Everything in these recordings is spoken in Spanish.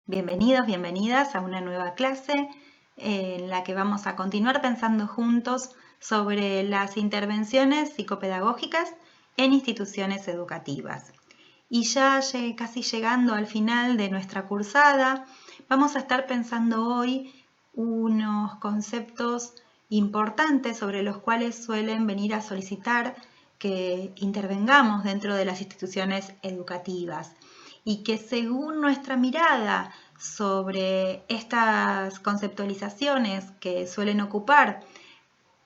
Bienvenidos, bienvenidas a una nueva clase en la que vamos a continuar pensando juntos sobre las intervenciones psicopedagógicas en instituciones educativas. Y ya casi llegando al final de nuestra cursada, vamos a estar pensando hoy unos conceptos importantes sobre los cuales suelen venir a solicitar que intervengamos dentro de las instituciones educativas y que según nuestra mirada sobre estas conceptualizaciones que suelen ocupar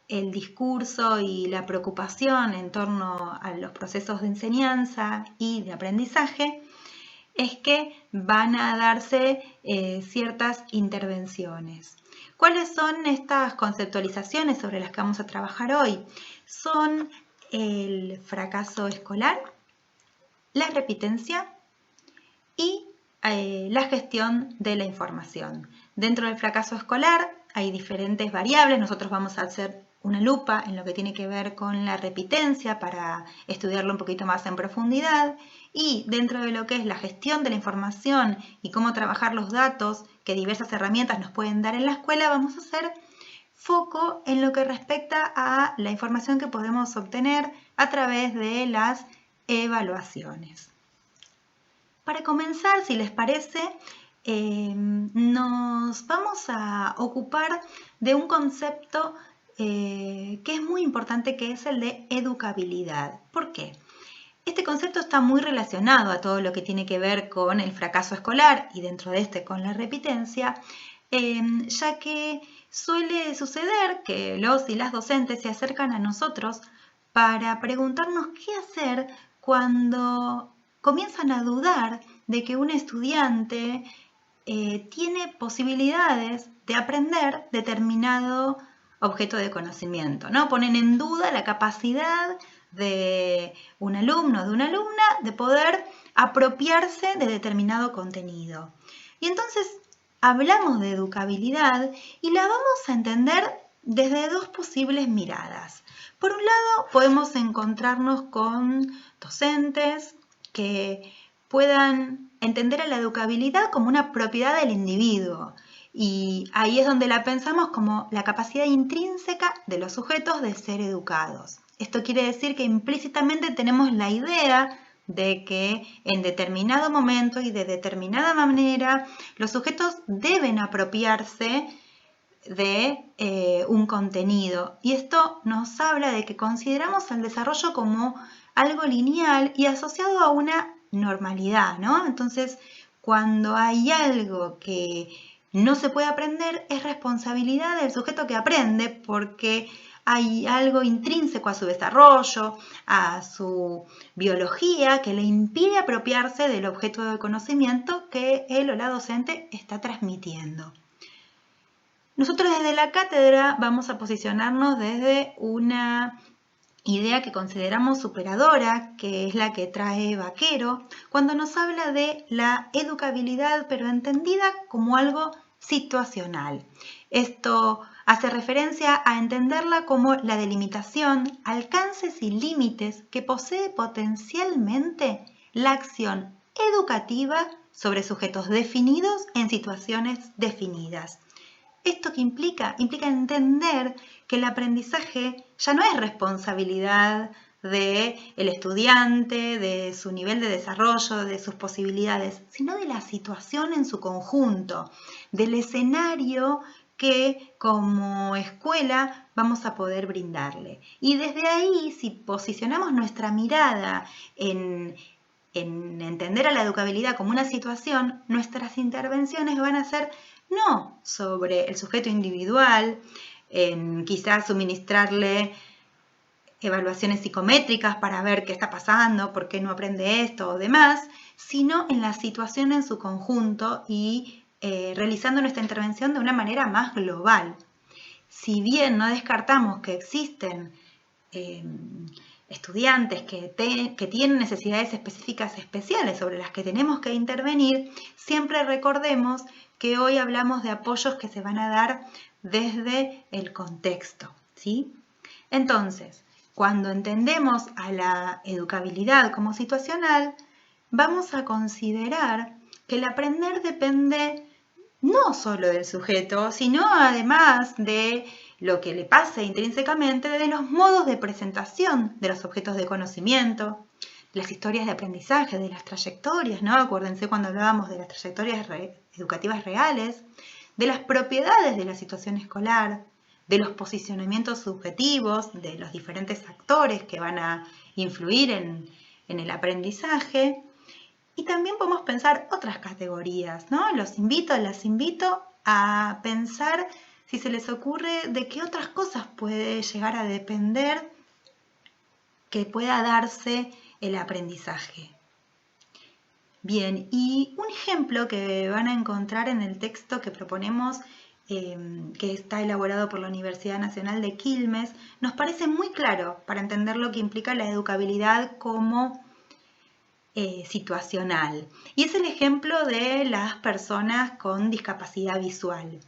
el discurso y la preocupación en torno a los procesos de enseñanza y de aprendizaje, es que van a darse ciertas intervenciones. ¿Cuáles son estas conceptualizaciones sobre las que vamos a trabajar hoy? Son el fracaso escolar, la repitencia y la gestión de la información. Dentro del fracaso escolar hay diferentes variables. Nosotros vamos a hacer una lupa en lo que tiene que ver con la repitencia para estudiarlo un poquito más en profundidad. Y dentro de lo que es la gestión de la información y cómo trabajar los datos que diversas herramientas nos pueden dar en la escuela, vamos a hacer foco en lo que respecta a la información que podemos obtener a través de las evaluaciones. Para comenzar, si les parece, nos vamos a ocupar de un concepto que es muy importante, que es el de educabilidad. ¿Por qué? Este concepto está muy relacionado a todo lo que tiene que ver con el fracaso escolar y dentro de este con la repitencia, ya que suele suceder que los y las docentes se acercan a nosotros para preguntarnos qué hacer cuando comienzan a dudar de que un estudiante tiene posibilidades de aprender determinado objeto de conocimiento, ¿no? Ponen en duda la capacidad de un alumno o de una alumna de poder apropiarse de determinado contenido. Y entonces hablamos de educabilidad y la vamos a entender desde dos posibles miradas. Por un lado, podemos encontrarnos con docentes que puedan entender a la educabilidad como una propiedad del individuo. Y ahí es donde la pensamos como la capacidad intrínseca de los sujetos de ser educados. Esto quiere decir que implícitamente tenemos la idea de que en determinado momento y de determinada manera los sujetos deben apropiarse de un contenido. Y esto nos habla de que consideramos el desarrollo como algo lineal y asociado a una normalidad, ¿no? Entonces, cuando hay algo que no se puede aprender, es responsabilidad del sujeto que aprende, porque hay algo intrínseco a su desarrollo, a su biología, que le impide apropiarse del objeto de conocimiento que él o la docente está transmitiendo. Nosotros desde la cátedra vamos a posicionarnos desde una idea que consideramos superadora, que es la que trae Vaquero, cuando nos habla de la educabilidad, pero entendida como algo situacional. Esto hace referencia a entenderla como la delimitación, alcances y límites que posee potencialmente la acción educativa sobre sujetos definidos en situaciones definidas. ¿Esto qué implica? Implica entender que el aprendizaje ya no es responsabilidad del estudiante, de su nivel de desarrollo, de sus posibilidades, sino de la situación en su conjunto, del escenario que como escuela vamos a poder brindarle. Y desde ahí, si posicionamos nuestra mirada en entender a la educabilidad como una situación, nuestras intervenciones van a ser no sobre el sujeto individual, en quizás suministrarle evaluaciones psicométricas para ver qué está pasando, por qué no aprende esto o demás, sino en la situación en su conjunto y realizando nuestra intervención de una manera más global. Si bien no descartamos que existen estudiantes que tienen necesidades específicas especiales sobre las que tenemos que intervenir, siempre recordemos que hoy hablamos de apoyos que se van a dar desde el contexto, ¿sí? Entonces, cuando entendemos a la educabilidad como situacional, vamos a considerar que el aprender depende no solo del sujeto, sino además de lo que le pase intrínsecamente, de los modos de presentación de los objetos de conocimiento, de las historias de aprendizaje, de las trayectorias, ¿no? Acuérdense cuando hablábamos de las trayectorias educativas reales, de las propiedades de la situación escolar, de los posicionamientos subjetivos, de los diferentes actores que van a influir en el aprendizaje. Y también podemos pensar otras categorías, ¿no? Las invito a pensar si se les ocurre de qué otras cosas puede llegar a depender que pueda darse el aprendizaje. Bien, y un ejemplo que van a encontrar en el texto que proponemos, que está elaborado por la Universidad Nacional de Quilmes, nos parece muy claro para entender lo que implica la educabilidad como situacional. Y es el ejemplo de las personas con discapacidad visual.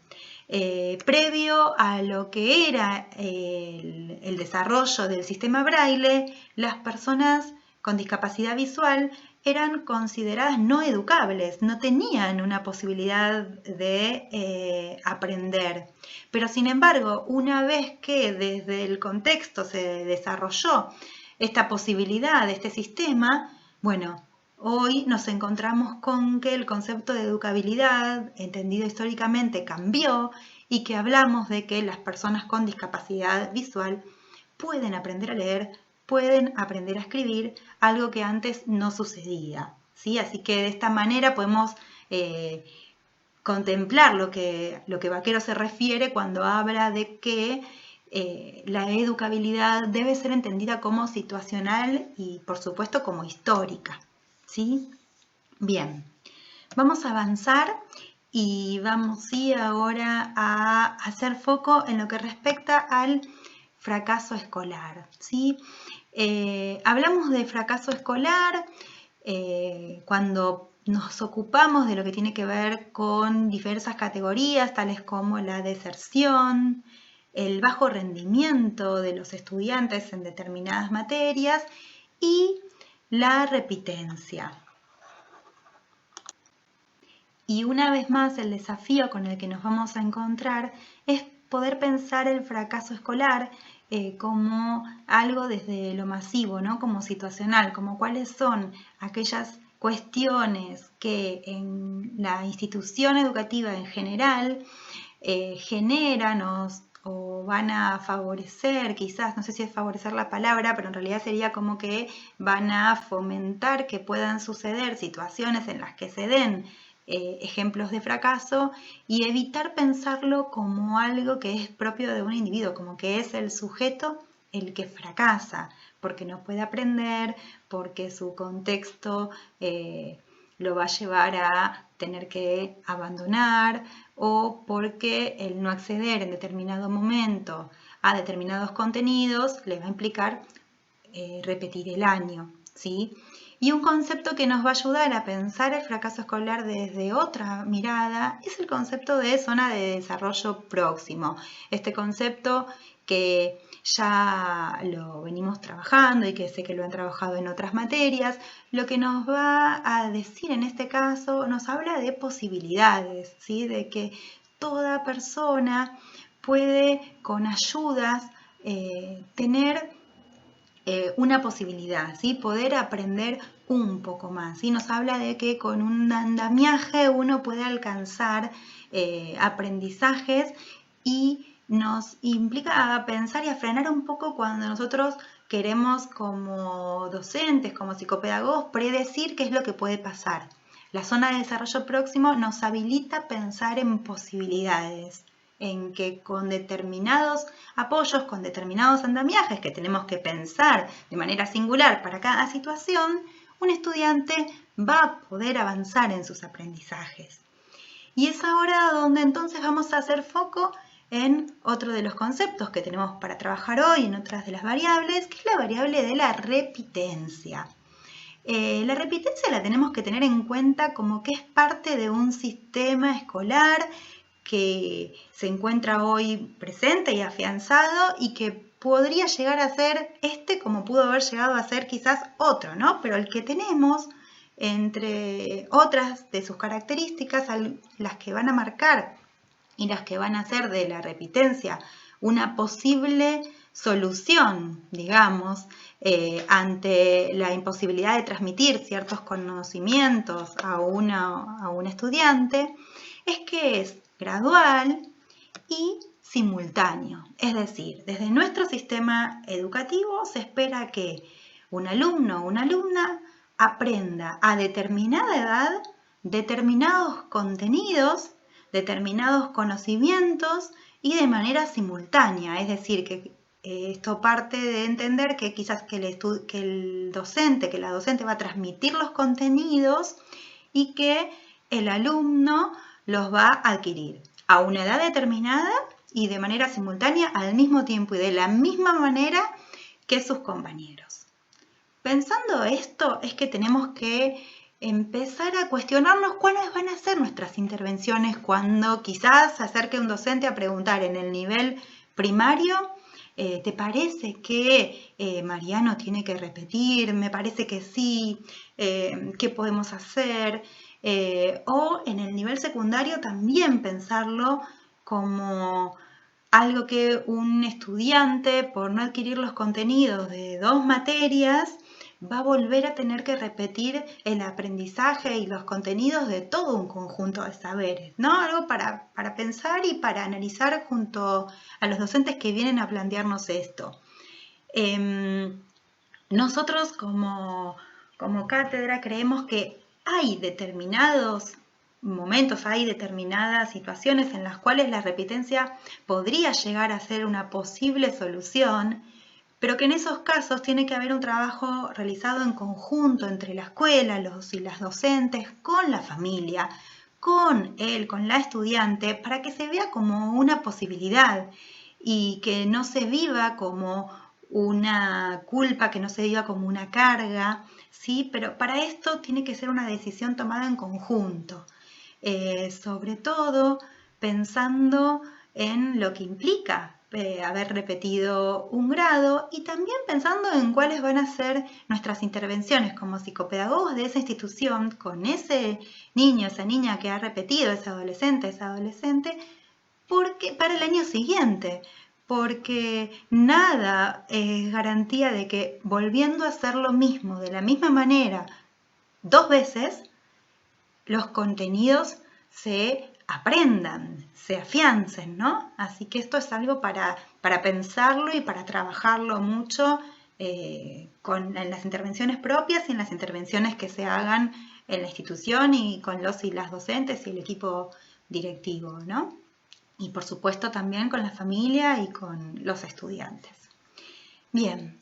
Previo a lo que era el desarrollo del sistema Braille, las personas con discapacidad visual eran consideradas no educables, no tenían una posibilidad de aprender. Pero sin embargo, una vez que desde el contexto se desarrolló esta posibilidad, este sistema, bueno, hoy nos encontramos con que el concepto de educabilidad, entendido históricamente, cambió y que hablamos de que las personas con discapacidad visual pueden aprender a leer, pueden aprender a escribir, algo que antes no sucedía, ¿sí? Así que de esta manera podemos contemplar lo que Vaquero se refiere cuando habla de que la educabilidad debe ser entendida como situacional y, por supuesto, como histórica, ¿sí? Bien, vamos a avanzar y vamos ahora a hacer foco en lo que respecta al fracaso escolar, ¿sí? Hablamos de fracaso escolar cuando nos ocupamos de lo que tiene que ver con diversas categorías, tales como la deserción, el bajo rendimiento de los estudiantes en determinadas materias y la repitencia. Y una vez más, el desafío con el que nos vamos a encontrar es poder pensar el fracaso escolar como algo desde lo masivo, ¿no? Como situacional, como cuáles son aquellas cuestiones que en la institución educativa en general generan o van a favorecer, quizás, no sé si es favorecer la palabra, pero en realidad sería como que van a fomentar que puedan suceder situaciones en las que se den ejemplos de fracaso y evitar pensarlo como algo que es propio de un individuo, como que es el sujeto el que fracasa, porque no puede aprender, porque su contexto lo va a llevar a tener que abandonar o porque el no acceder en determinado momento a determinados contenidos le va a implicar repetir el año, ¿sí? Y un concepto que nos va a ayudar a pensar el fracaso escolar desde otra mirada es el concepto de zona de desarrollo próximo. Este concepto que ya lo venimos trabajando y que sé que lo han trabajado en otras materias, lo que nos va a decir en este caso, nos habla de posibilidades, ¿sí? De que toda persona puede con ayudas tener una posibilidad, ¿sí? Poder aprender un poco más, ¿sí? Nos habla de que con un andamiaje uno puede alcanzar aprendizajes y nos implica a pensar y a frenar un poco cuando nosotros queremos como docentes, como psicopedagogos, predecir qué es lo que puede pasar. La zona de desarrollo próximo nos habilita a pensar en posibilidades, en que con determinados apoyos, con determinados andamiajes que tenemos que pensar de manera singular para cada situación, un estudiante va a poder avanzar en sus aprendizajes. Y es ahora donde entonces vamos a hacer foco en otro de los conceptos que tenemos para trabajar hoy, en otras de las variables, que es la variable de la repitencia. La repitencia la tenemos que tener en cuenta como que es parte de un sistema escolar que se encuentra hoy presente y afianzado y que podría llegar a ser como pudo haber llegado a ser quizás otro, ¿no? Pero el que tenemos entre otras de sus características, las que van a marcar y las que van a hacer de la repitencia una posible solución, digamos, ante la imposibilidad de transmitir ciertos conocimientos a un estudiante, es que es gradual y simultáneo. Es decir, desde nuestro sistema educativo se espera que un alumno o una alumna aprenda a determinada edad determinados contenidos, determinados conocimientos y de manera simultánea. Es decir, que esto parte de entender que quizás que el docente, que la docente va a transmitir los contenidos y que el alumno los va a adquirir a una edad determinada y de manera simultánea al mismo tiempo y de la misma manera que sus compañeros. Pensando esto es que tenemos que empezar a cuestionarnos cuáles van a ser nuestras intervenciones cuando quizás se acerque un docente a preguntar en el nivel primario, ¿te parece que Mariano tiene que repetir? Me parece que sí, ¿qué podemos hacer? O en el nivel secundario también pensarlo como algo que un estudiante, por no adquirir los contenidos de 2 materias, va a volver a tener que repetir el aprendizaje y los contenidos de todo un conjunto de saberes, ¿no? Algo para pensar y para analizar junto a los docentes que vienen a plantearnos esto. Nosotros como cátedra creemos que hay determinados momentos, hay determinadas situaciones en las cuales la repitencia podría llegar a ser una posible solución, pero que en esos casos tiene que haber un trabajo realizado en conjunto entre la escuela, los y las docentes, con la familia, con la estudiante, para que se vea como una posibilidad y que no se viva como una culpa, que no se viva como una carga, ¿sí? Pero para esto tiene que ser una decisión tomada en conjunto, sobre todo pensando en lo que implica haber repetido un grado y también pensando en cuáles van a ser nuestras intervenciones como psicopedagogos de esa institución con ese niño, esa niña que ha repetido, ese adolescente, porque para el año siguiente, porque nada es garantía de que volviendo a hacer lo mismo de la misma manera 2 veces, los contenidos se aprendan, se afiancen, ¿no? Así que esto es algo para pensarlo y para trabajarlo mucho en las intervenciones propias y en las intervenciones que se hagan en la institución y con los y las docentes y el equipo directivo, ¿no? Y por supuesto también con la familia y con los estudiantes. Bien,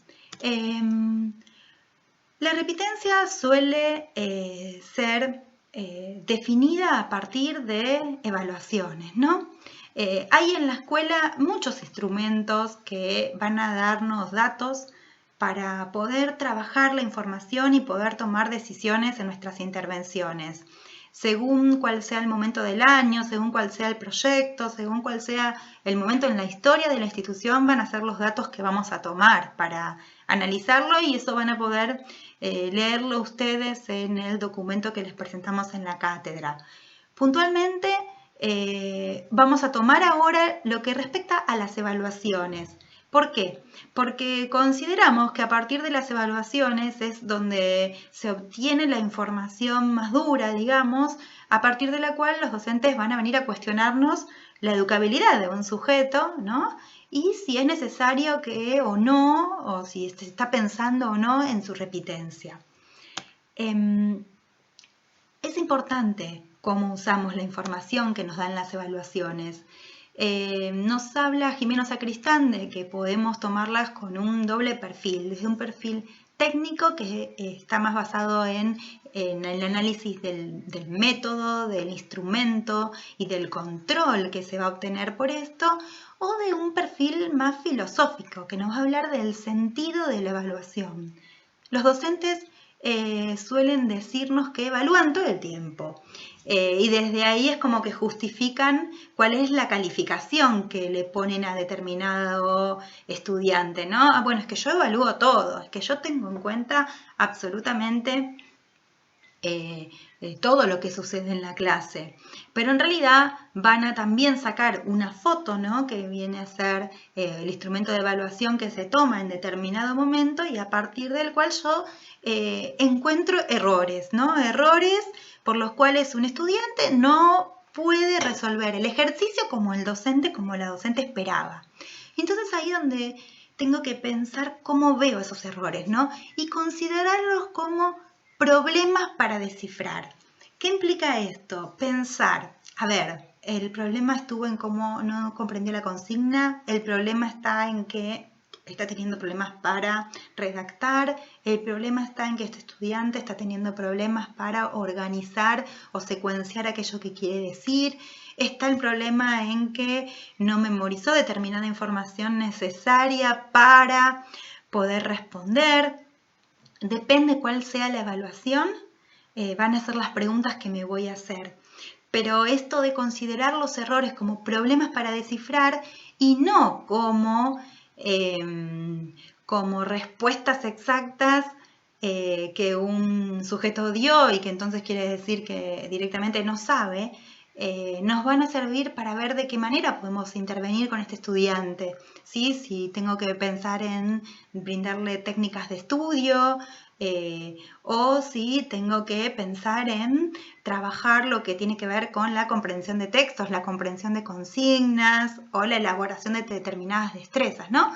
la repitencia suele ser definida a partir de evaluaciones, ¿no? Hay en la escuela muchos instrumentos que van a darnos datos para poder trabajar la información y poder tomar decisiones en nuestras intervenciones. Según cuál sea el momento del año, según cuál sea el proyecto, según cuál sea el momento en la historia de la institución, van a ser los datos que vamos a tomar para analizarlo y eso van a poder leerlo ustedes en el documento que les presentamos en la cátedra. Puntualmente vamos a tomar ahora lo que respecta a las evaluaciones. ¿Por qué? Porque consideramos que a partir de las evaluaciones es donde se obtiene la información más dura, digamos, a partir de la cual los docentes van a venir a cuestionarnos la educabilidad de un sujeto, ¿no? Y si es necesario que o no, o si se está pensando o no en su repitencia. Es importante cómo usamos la información que nos dan las evaluaciones. Nos habla Jimeno Sacristán de que podemos tomarlas con un doble perfil, desde un perfil técnico que está más basado en el análisis del método, del instrumento y del control que se va a obtener por esto, o de un perfil más filosófico que nos va a hablar del sentido de la evaluación. Los docentes suelen decirnos que evalúan todo el tiempo y desde ahí es como que justifican cuál es la calificación que le ponen a determinado estudiante, ¿no? Bueno, es que yo evalúo todo, es que yo tengo en cuenta absolutamente todo lo que sucede en la clase, pero en realidad van a también sacar una foto, ¿no? Que viene a ser el instrumento de evaluación que se toma en determinado momento y a partir del cual yo encuentro errores, ¿no? Errores por los cuales un estudiante no puede resolver el ejercicio como el docente, como la docente esperaba. Entonces ahí donde tengo que pensar cómo veo esos errores, ¿no? Y considerarlos como problemas para descifrar. ¿Qué implica esto? Pensar, a ver, el problema estuvo en cómo no comprendió la consigna, el problema está en que está teniendo problemas para redactar, el problema está en que este estudiante está teniendo problemas para organizar o secuenciar aquello que quiere decir, está el problema en que no memorizó determinada información necesaria para poder responder. Depende cuál sea la evaluación, van a ser las preguntas que me voy a hacer. Pero esto de considerar los errores como problemas para descifrar y no como respuestas exactas que un sujeto dio y que entonces quiere decir que directamente no sabe, nos van a servir para ver de qué manera podemos intervenir con este estudiante. ¿Sí? Si tengo que pensar en brindarle técnicas de estudio, o si tengo que pensar en trabajar lo que tiene que ver con la comprensión de textos, la comprensión de consignas o la elaboración de determinadas destrezas, ¿no?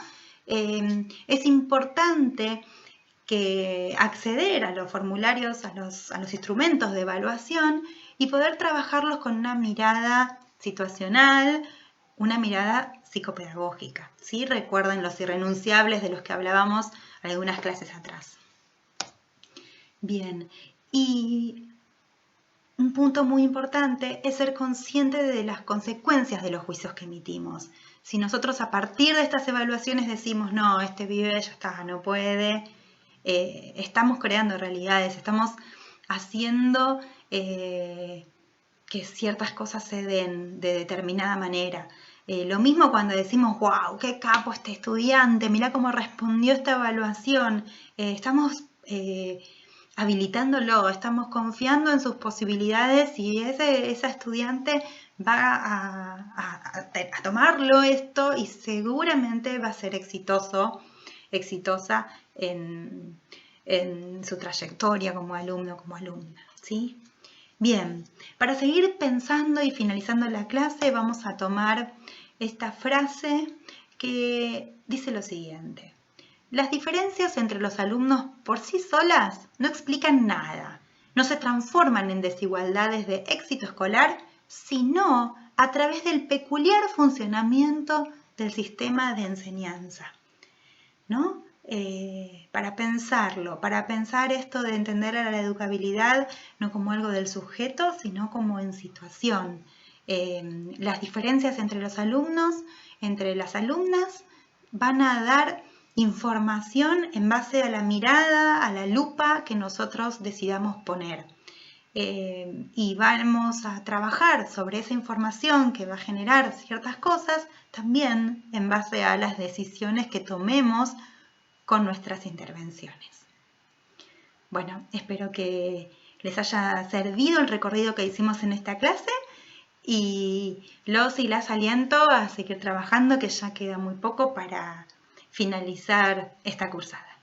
Es importante que acceder a los formularios, a los instrumentos de evaluación y poder trabajarlos con una mirada situacional, una mirada psicopedagógica. ¿Sí? Recuerden los irrenunciables de los que hablábamos algunas clases atrás. Bien, y un punto muy importante es ser consciente de las consecuencias de los juicios que emitimos. Si nosotros a partir de estas evaluaciones decimos, no, este pibe ya está, no puede, estamos creando realidades, estamos haciendo que ciertas cosas se den de determinada manera. Lo mismo cuando decimos, wow, qué capo este estudiante, mirá cómo respondió esta evaluación. Estamos habilitándolo, estamos confiando en sus posibilidades y esa estudiante va a tomarlo esto y seguramente va a ser exitosa en su trayectoria como alumno, como alumna, ¿sí? Bien, para seguir pensando y finalizando la clase vamos a tomar esta frase que dice lo siguiente. Las diferencias entre los alumnos por sí solas no explican nada, no se transforman en desigualdades de éxito escolar, sino a través del peculiar funcionamiento del sistema de enseñanza, ¿no? Para pensarlo, para pensar esto de entender a la educabilidad no como algo del sujeto, sino como en situación. Las diferencias entre los alumnos, entre las alumnas, van a dar información en base a la mirada, a la lupa que nosotros decidamos poner. Y vamos a trabajar sobre esa información que va a generar ciertas cosas también en base a las decisiones que tomemos con nuestras intervenciones. Bueno, espero que les haya servido el recorrido que hicimos en esta clase y los y las aliento a seguir trabajando, que ya queda muy poco para finalizar esta cursada.